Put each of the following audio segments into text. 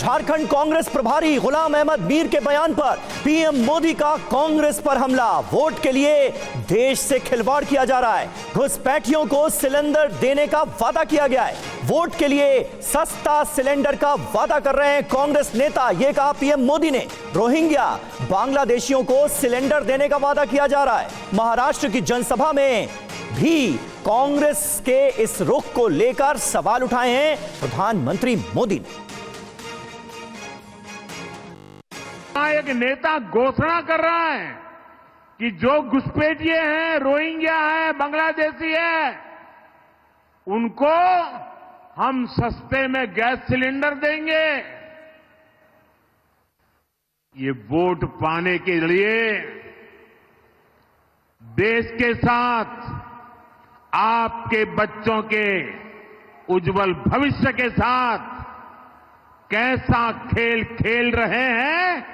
झारखंड कांग्रेस प्रभारी गुलाम अहमद मीर के बयान पर पीएम मोदी का कांग्रेस पर हमला। वोट के लिए देश से खिलवाड़ किया जा रहा है। घुसपैठियों को सिलेंडर देने का वादा किया गया है। वोट के लिए सस्ता सिलेंडर का वादा कर रहे हैं कांग्रेस नेता, यह कहा पीएम मोदी ने। रोहिंग्या बांग्लादेशियों को सिलेंडर देने का वादा किया जा रहा है। महाराष्ट्र की जनसभा में भी कांग्रेस के इस रुख को लेकर सवाल उठाए हैं प्रधानमंत्री मोदी ने। एक नेता घोषणा कर रहा है कि जो घुसपैठिए हैं, रोहिंग्या है, बांग्लादेशी है, उनको हम सस्ते में गैस सिलेंडर देंगे। ये वोट पाने के लिए देश के साथ, आपके बच्चों के उज्जवल भविष्य के साथ कैसा खेल खेल रहे हैं,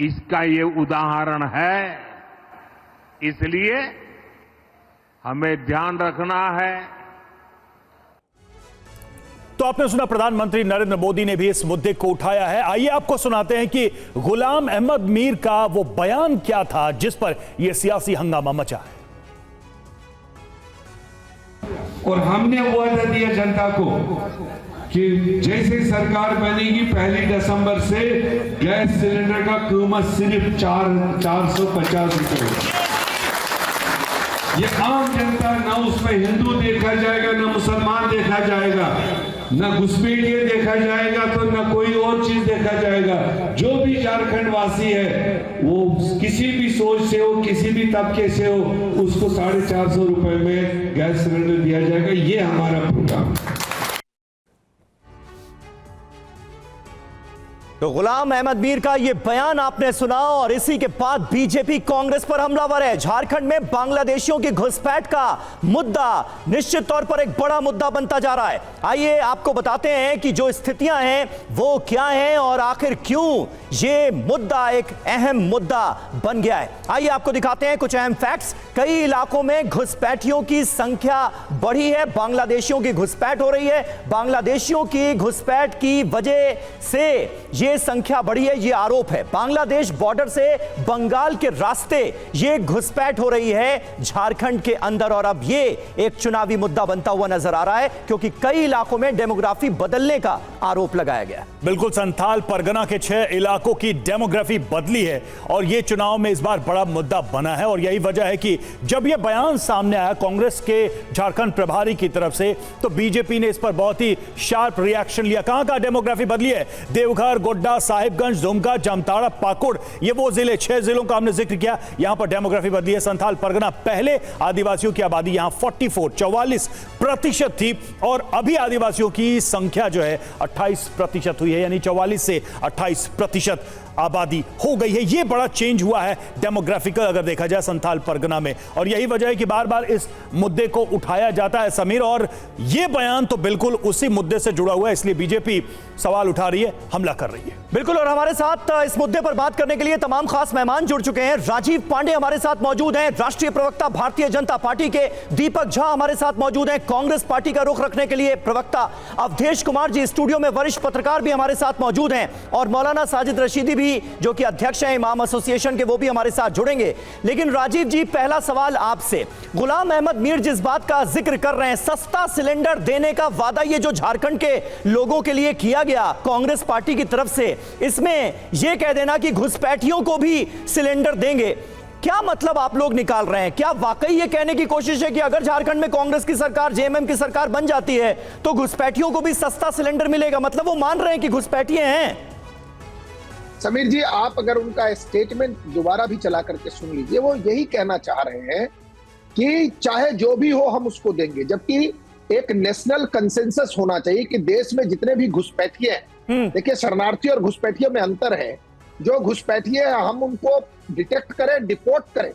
इसका ये उदाहरण है। इसलिए हमें ध्यान रखना है। तो आपने सुना, प्रधानमंत्री नरेंद्र मोदी ने भी इस मुद्दे को उठाया है। आइए आपको सुनाते हैं कि गुलाम अहमद मीर का वो बयान क्या था जिस पर यह सियासी हंगामा मचा है। और हमने वादा दिया जनता को कि जैसे सरकार बनेगी 1 दिसंबर से गैस सिलेंडर का कीमत सिर्फ 450 रुपए। ये आम जनता, ना उसमें हिंदू देखा जाएगा, ना मुसलमान देखा जाएगा, ना घुसपैठिए देखा जाएगा, तो ना कोई और चीज देखा जाएगा। जो भी झारखंड वासी है, वो किसी भी सोच से हो, किसी भी तबके से हो, उसको 450 रुपए में गैस सिलेंडर दिया जाएगा। ये हमारा प्रोग्राम है। तो गुलाम अहमद मीर का यह बयान आपने सुना और इसी के बाद बीजेपी कांग्रेस पर हमलावर है। झारखंड में बांग्लादेशियों की घुसपैठ का मुद्दा निश्चित तौर पर एक बड़ा मुद्दा बनता जा रहा है। आइए आपको बताते हैं कि जो स्थितियां हैं वो क्या हैं और आखिर क्यों ये मुद्दा एक अहम मुद्दा बन गया है। आइए आपको दिखाते हैं कुछ अहम फैक्ट्स। कई इलाकों में घुसपैठियों की संख्या बढ़ी है, बांग्लादेशियों की घुसपैठ हो रही है। बांग्लादेशियों की घुसपैठ की वजह से ये संख्या बढ़ी है, ये आरोप है। बांग्लादेश बॉर्डर से बंगाल के रास्ते ये घुसपैठ हो रही है झारखंड के अंदर और अब ये एक चुनावी मुद्दा बनता हुआ नजर आ रहा है क्योंकि कई इलाकों में डेमोग्राफी बदलने का आरोप लगाया गया। बिल्कुल, संथाल परगना के 6 इलाकों की डेमोग्राफी बदली है और यह चुनाव में इस बार बड़ा मुद्दा बना है। और यही वजह है कि जब यह बयान सामने आया कांग्रेस के झारखंड प्रभारी की तरफ से, तो बीजेपी ने इस पर बहुत ही शार्प रिएक्शन लिया। कहां कहां डेमोग्राफी बदली है? देवघर, गोड्डा, साहिबगंज, दुमका, जामताड़ा, पाकुड़, ये वो जिले, 6 जिलों का हमने जिक्र किया, यहां पर डेमोग्राफी बदली है। संथाल परगना, पहले आदिवासियों की आबादी यहां 44% थी और अभी आदिवासियों की संख्या जो है 28% हुई है, यानी 44 से 28% आबादी हो गई है। यह बड़ा चेंज हुआ है डेमोग्राफिकल अगर देखा जाए संथाल परगना में। और यही वजह है कि बार बार इस मुद्दे को उठाया जाता है समीर, और यह बयान तो बिल्कुल उसी मुद्दे से जुड़ा हुआ है, इसलिए बीजेपी सवाल उठा रही है, हमला कर रही है। बिल्कुल, और हमारे साथ इस मुद्दे पर बात करने के लिए तमाम खास मेहमान जुड़ चुके हैं। राजीव पांडे हमारे साथ मौजूद हैं, राष्ट्रीय प्रवक्ता भारतीय जनता पार्टी के। दीपक झा हमारे साथ मौजूद हैं, कांग्रेस पार्टी का रुख रखने के लिए प्रवक्ता। अवधेश कुमार जी स्टूडियो में वरिष्ठ पत्रकार भी हमारे साथ मौजूद हैं और मौलाना साजिद रशीदी भी जो कि अध्यक्ष हैं इमाम एसोसिएशन के, वो भी हमारे साथ जुड़ेंगे। लेकिन राजीव जी, पहला सवाल आपसे, गुलाम अहमद मीर जिस बात का जिक्र कर रहे हैं, सस्ता सिलेंडर देने का वादा ये जो झारखंड के लोगों के लिए किया गया कांग्रेस पार्टी की तरफ से, इसमें यह कह देना कि घुसपैठियों को भी सिलेंडर देंगे, क्या मतलब आप लोग निकाल रहे हैं? क्या वाकई ये कहने की कोशिश है कि अगर झारखंड में कांग्रेस की सरकार, जेएमएम की सरकार बन जाती है तो घुसपैठियों को भी सस्ता सिलेंडर मिलेगा? मतलब वो मान रहे हैं कि घुसपैठिए हैं? समीर जी, आप अगर उनका स्टेटमेंट दोबारा भी चला करके सुन लीजिए, वो यही कहना चाह रहे हैं कि चाहे जो भी हो हम उसको देंगे, जबकि एक नेशनल कंसेंसस होना चाहिए कि देश में जितने भी घुसपैठिए हैं, देखिए शरणार्थी और घुसपैठियों में अंतर है। जो घुसपैठिए हम उनको डिटेक्ट करें, डिपोर्ट करें,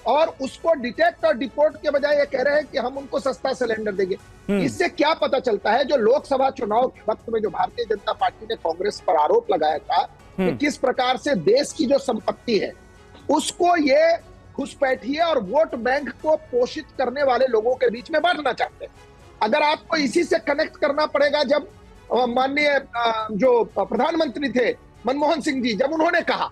और उसको डिटेक्ट और डिपोर्ट के बजाय ये कह रहे हैं कि हम उनको सस्ता सिलेंडर देंगे। इससे क्या पता चलता है? जो लोकसभा चुनाव के वक्त में जो भारतीय जनता पार्टी ने कांग्रेस पर आरोप लगाया था कि किस प्रकार से देश की जो संपत्ति है उसको ये घुसपैठिए और वोट बैंक को पोषित करने वाले लोगों के बीच में बांटना चाहते हैं। अगर आपको इसी से कनेक्ट करना पड़ेगा, जब माननीय जो प्रधानमंत्री थे मनमोहन सिंह जी, जब उन्होंने कहा,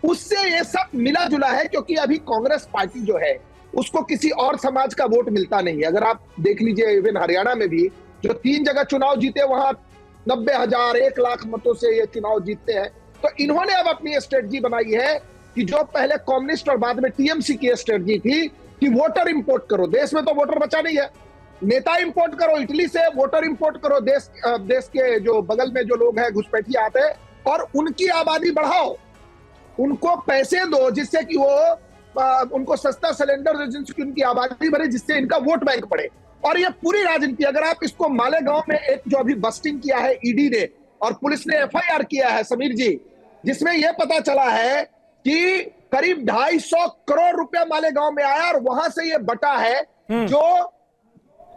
उससे ये सब मिला जुला है, क्योंकि अभी कांग्रेस पार्टी जो है उसको किसी और समाज का वोट मिलता नहीं है। अगर आप देख लीजिए, इवन हरियाणा में भी जो 3 जगह चुनाव जीते, वहां 90,000 1 लाख मतों से ये चुनाव जीतते हैं। तो इन्होंने अब अपनी स्ट्रेटजी बनाई है कि जो पहले कम्युनिस्ट और बाद में टीएमसी की स्ट्रेटजी थी कि वोटर इंपोर्ट करो। देश में तो वोटर बचा नहीं है, नेता इंपोर्ट करो, इटली से वोटर इंपोर्ट करो, देश के जो बगल में जो लोग हैं घुसपैठिए आते हैं, और उनकी आबादी बढ़ाओ, उनको पैसे दो जिससे कि वो उनको सस्ता सिलेंडर दो, जिससे उनकी आबादी बढ़े, जिससे इनका वोट बैंक बढ़े। और ये पूरी राजनीति, अगर आप इसको मालेगांव में एक जो अभी बस्टिंग किया है ईडी ने और पुलिस ने एफआईआर किया है समीर जी, जिसमें यह पता चला है कि करीब 250 करोड़ रुपया मालेगांव में आया, और वहां से ये बटा है। जो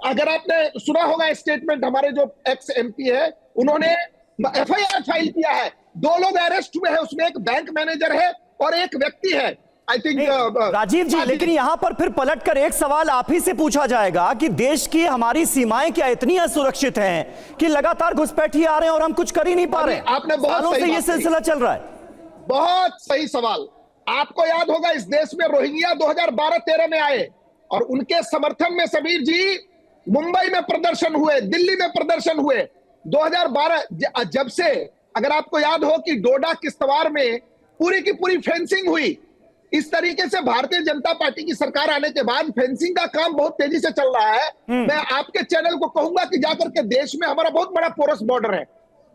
अगर आपने सुना होगा स्टेटमेंट, हमारे जो एक्स एमपी है उन्होंने एफआईआर फाइल किया है, 2 लोग अरेस्ट हुए हैं, उसमें एक बैंक मैनेजर है और एक व्यक्ति है, आई थिंक राजीव जी। लेकिन यहां पर फिर पलटकर एक सवाल आप ही से पूछा जाएगा कि देश की हमारी सीमाएं क्या इतनी असुरक्षित हैं कि लगातार घुसपैठिए आ रहे हैं और हम कुछ कर ही नहीं पा रहे? आपने बहुत सालों से ये सिलसिला चल रहा है। बहुत सही सवाल। आपको याद होगा, इस देश में रोहिंग्या 2012-13 में आए और उनके समर्थन में समीर जी मुंबई में प्रदर्शन हुए, दिल्ली में प्रदर्शन हुए। 2012 जब से, अगर आपको याद हो कि डोडा किश्तवाड़ में पूरी की पूरी फेंसिंग हुई, इस तरीके से भारतीय जनता पार्टी की सरकार आने के बाद फेंसिंग का काम बहुत तेजी से चल रहा है। मैं आपके चैनल को कहूंगा कि जाकर के, देश में हमारा बहुत बड़ा पोरस बॉर्डर है,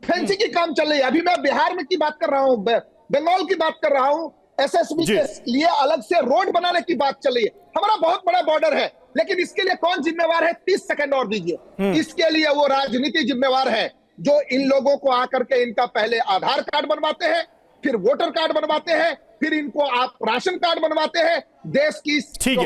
फेंसिंग की काम चल रही है। अभी मैं बिहार में की बात कर रहा हूं, बंगाल की बात कर रहा हूं, एसएसबी के लिए अलग से रोड बनाने की बात चल रही है। हमारा बहुत बड़ा बॉर्डर है, लेकिन इसके लिए कौन जिम्मेवार है? 30 सेकंड और दीजिए। इसके लिए वो राजनीति जिम्मेवार है, जो इन लोगों को आकर के इनका पहले आधार कार्ड बनवाते हैं, फिर वोटर कार्ड बनवाते हैं, फिर इनको आप राशन कार्ड बनवाते हैं। देश की